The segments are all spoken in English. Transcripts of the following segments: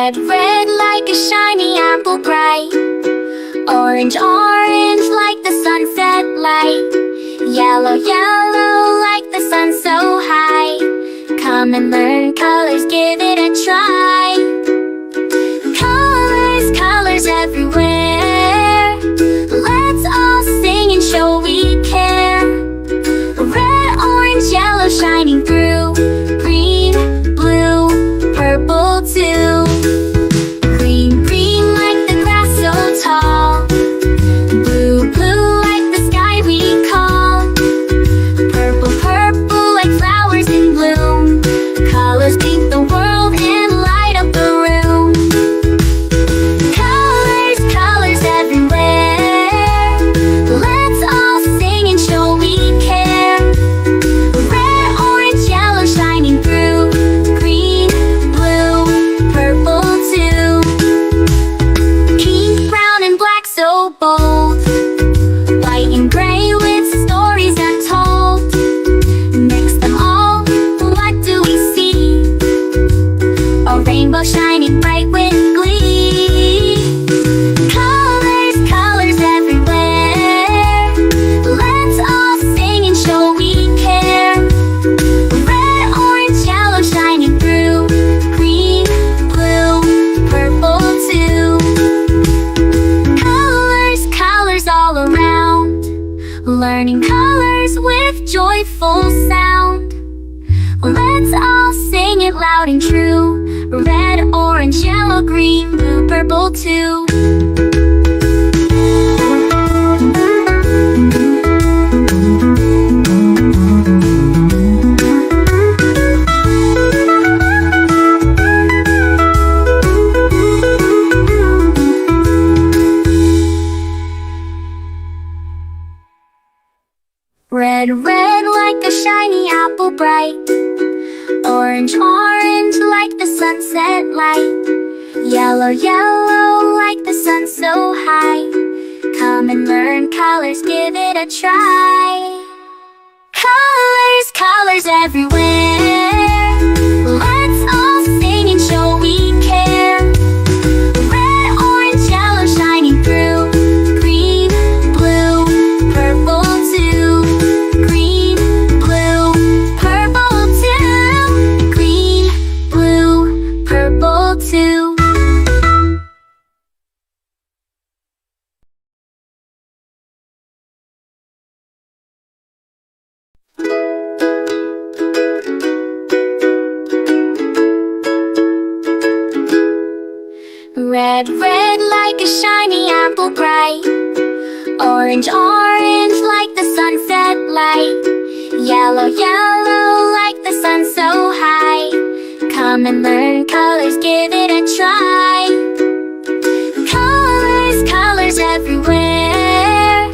Red, red like a shiny apple bright. Orange, orange like the sunset light. Yellow, yellow like the sun so high. Come and learn colors, give it a try. Colors, colors everywhere. Let's all sing and show we care. Red, orange, yellow shining through. Green, blue, purple too. Green, green like the grass so tall. Blue, blue like the sky we call. Purple, purple like flowers in bloom. Colors paint the world and light up the room. Colors, colors everywhere. Let's all sing and show we care. Red, orange, yellow shining through. Green, blue, purple too. Pink, brown and black so bold. White and gray with stories untold. Mix them all, what do we see? A rainbow shining bright with glee. Colors, colors everywhere. Let's all sing and show we care. Red, orange, yellow shining through. Green, blue, purple too. Colors, colors all around. Learning colors with joyful sound. Let's all sing it loud and true. Red, orange, yellow, green, blue, purple too. Red, red like a shiny apple bright. Orange, orange like the sunset light. Yellow, yellow like the sun so high. Come and learn colors, give it a try. Colors, colors everywhere. Let's all sing and show we care. Red, orange, yellow shining through. Green, blue, purple too. Green, blue, purple too. Green, blue, purple too. Red, red like a shiny apple bright. Orange, orange like the sunset light. Yellow, yellow like the sun so high. Come and learn colors, give it a try. Colors, colors everywhere.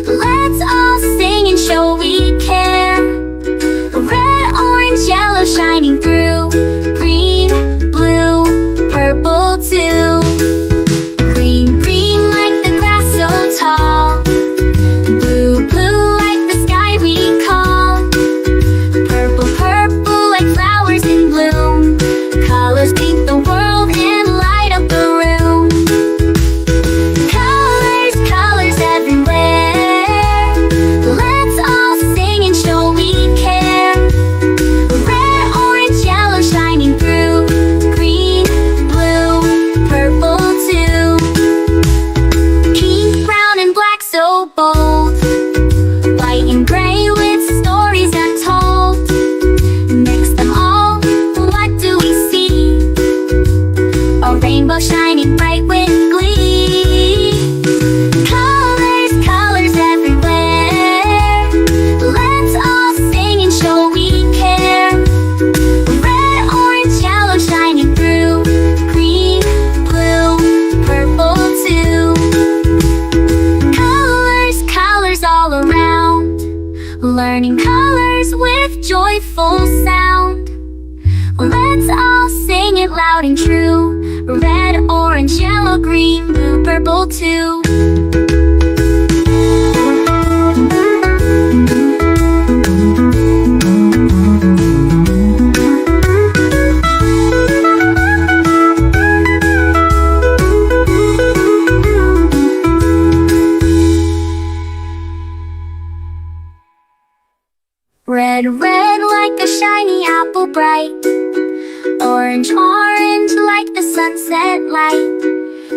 Let's all sing and show we care. Red, orange, yellow shining through. Green, blue, purple too. Green, green like the grass so tall. Blue, blue like the sky we call. Purple, purple like flowers in bloom. Colors paint the world and light up the room. Colors, colors everywhere. Let's all sing and show we care. Red, orange, yellow shining through. Green, blue, purple too. Pink, brown and black so bold. White and gray with stories untold. Mix them all, what do we see? A rainbow shining bright with glee. Colors, colors everywhere. Let's all sing and show we care. Red, orange, yellow shining through. Green, blue, purple too. Colors, colors all around. Learning colors with joyful sound. Let's all sing it loud and true. Red, orange, yellow, green, blue, purple too. Red, red like a shiny apple bright. Orange, orange like the sunset light.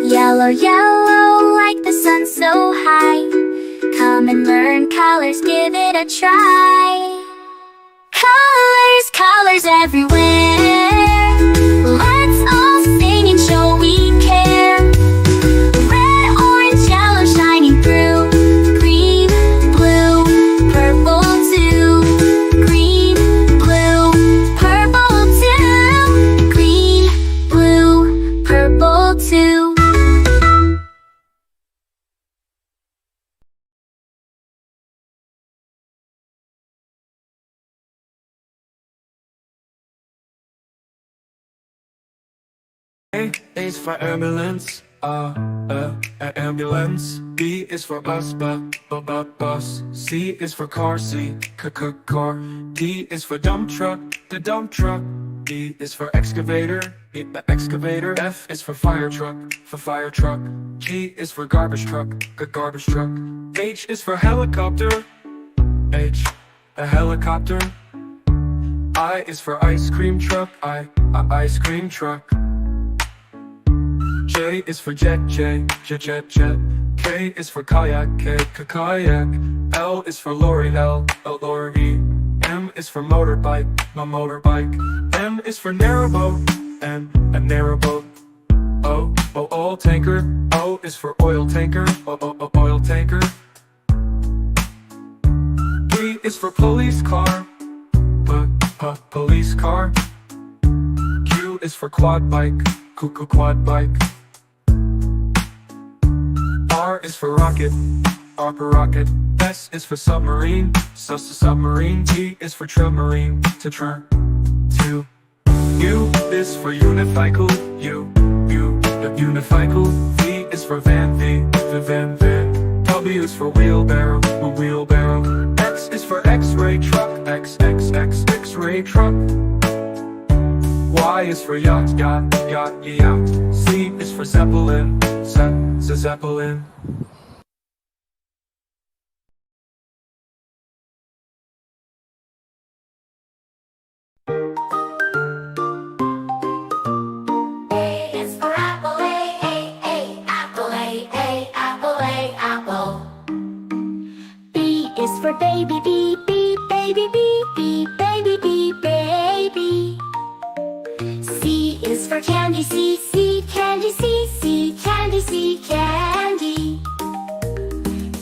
Yellow, yellow like the sun so high. Come and learn colors, give it a try. Colors, colors everywhere. Let's all sing and show we care. Red, orange, yellow shining through. Green, blue, purple too. Green, blue, purple too. Green, blue, purple too. A is for ambulance, ambulance. B is for bus, bus. C is for car, car. D is for dump truck, the dump truck. E is for excavator, excavator. F is for fire truck, G is for garbage truck, garbage truck. H is for helicopter, a helicopter. I is for ice cream truck, ice cream truck. J is for jet. K is for kayak, kayak. L is for lorry, lorry. M is for motorbike, motorbike. N is for narrowboat, a narrowboat. O, oil tanker. O is for oil tanker, oil tanker. P is for police car, police car. Q is for quad bike, quad bike. R is for rocket, rocket. S is for submarine, submarine. T is for submarine, to. U is for unicycle, unicycle. V is for van, van. W is for wheelbarrow, wheelbarrow. X is for X-ray truck, X-ray truck. Y is for yacht, yacht. Z is for zeppelin, zeppelin. A is for apple, apple, apple. B is for baby, baby, baby. C is for candy, candy, candy.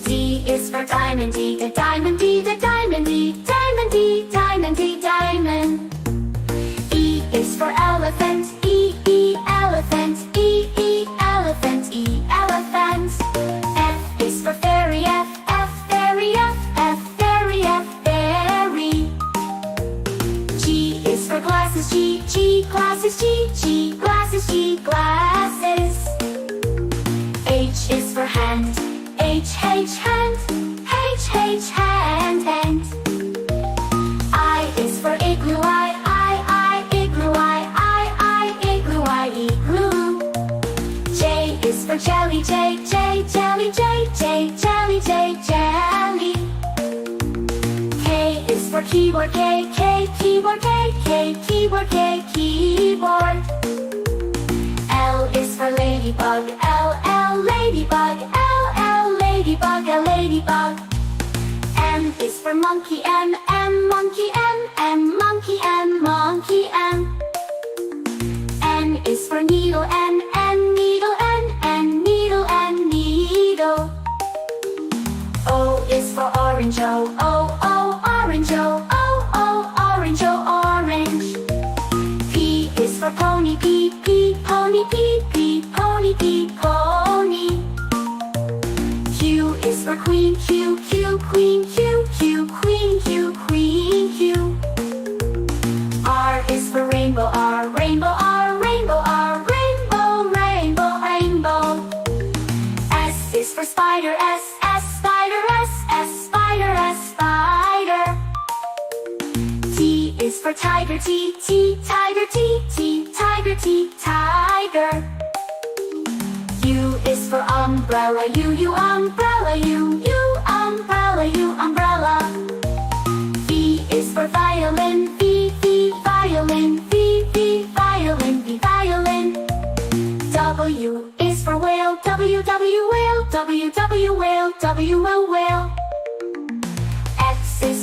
D is for diamond, the diamond, diamond. E is for elephant, elephant, elephant. F is for fairy, fairy. G is for glasses, glasses. H is for hand, hand. I is for igloo, igloo. J is for jelly, jelly. K is for keyboard, keyboard. L is for ladybug, ladybug. M is for monkey, monkey. N is for needle, needle. O is for orange, orange. P is for pony, pony. Q is for queen, queen. R is for rainbow, rainbow. S is for spider, spider. T is for tiger, tiger. U is for umbrella, umbrella. V is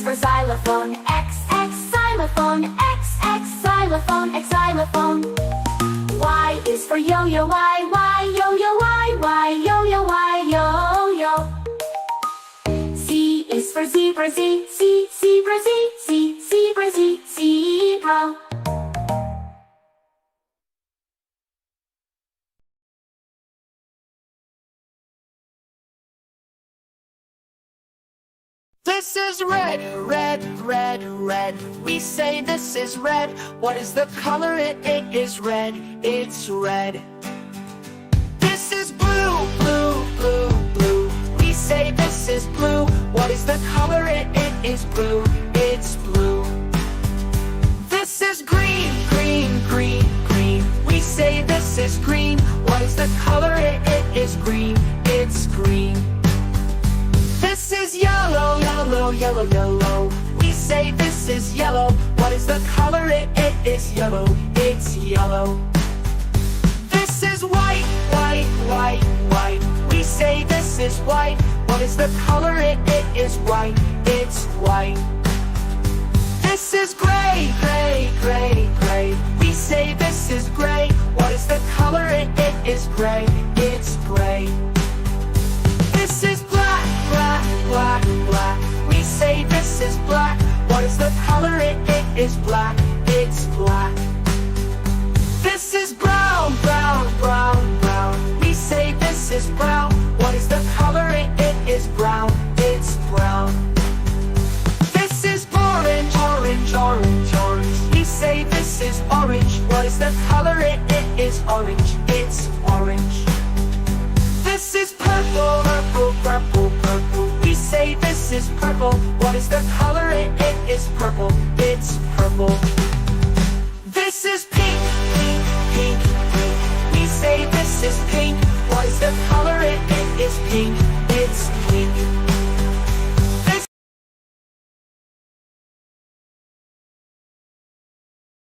for xylophone. X, xylophone. X, xylophone. X, xylophone. Y is for yo-yo. Y, yo-yo. Y, yo-yo. Y, yo-yo. Z is for zebra. Z, zebra. Z, zebra. Z, zebra. This is red, red, red, red. We say this is red. What is the color? It is red. It's red. This is blue, blue, blue, blue. We say this is blue. What is the color? It is blue. It's blue. This is green, green, green, green. We say this is green. What is the color? It is green. It's green. This is yellow, yellow, yellow, yellow. We say this is yellow. What is the color? It is yellow. It's yellow. This is white, white, white, white. We say this is white. What is the color? It is white. It's white. This is gray, gray, gray, gray. We say this is gray. What is the color? It is gray. It's gray. This is black, black, black, black. We say this is black. What is the color? It is black. It's black. This is brown, brown, brown, brown. We say this is brown. What is the color? It is brown. It's brown. This is orange, orange, orange, orange. We say this is orange. What is the color? It is orange. It's orange. This is purple, purple, purple, purple. We say this is purple. What is the color? It is purple. It's purple. This is pink, pink, pink, pink. We say this is pink. What is the color? It is pink.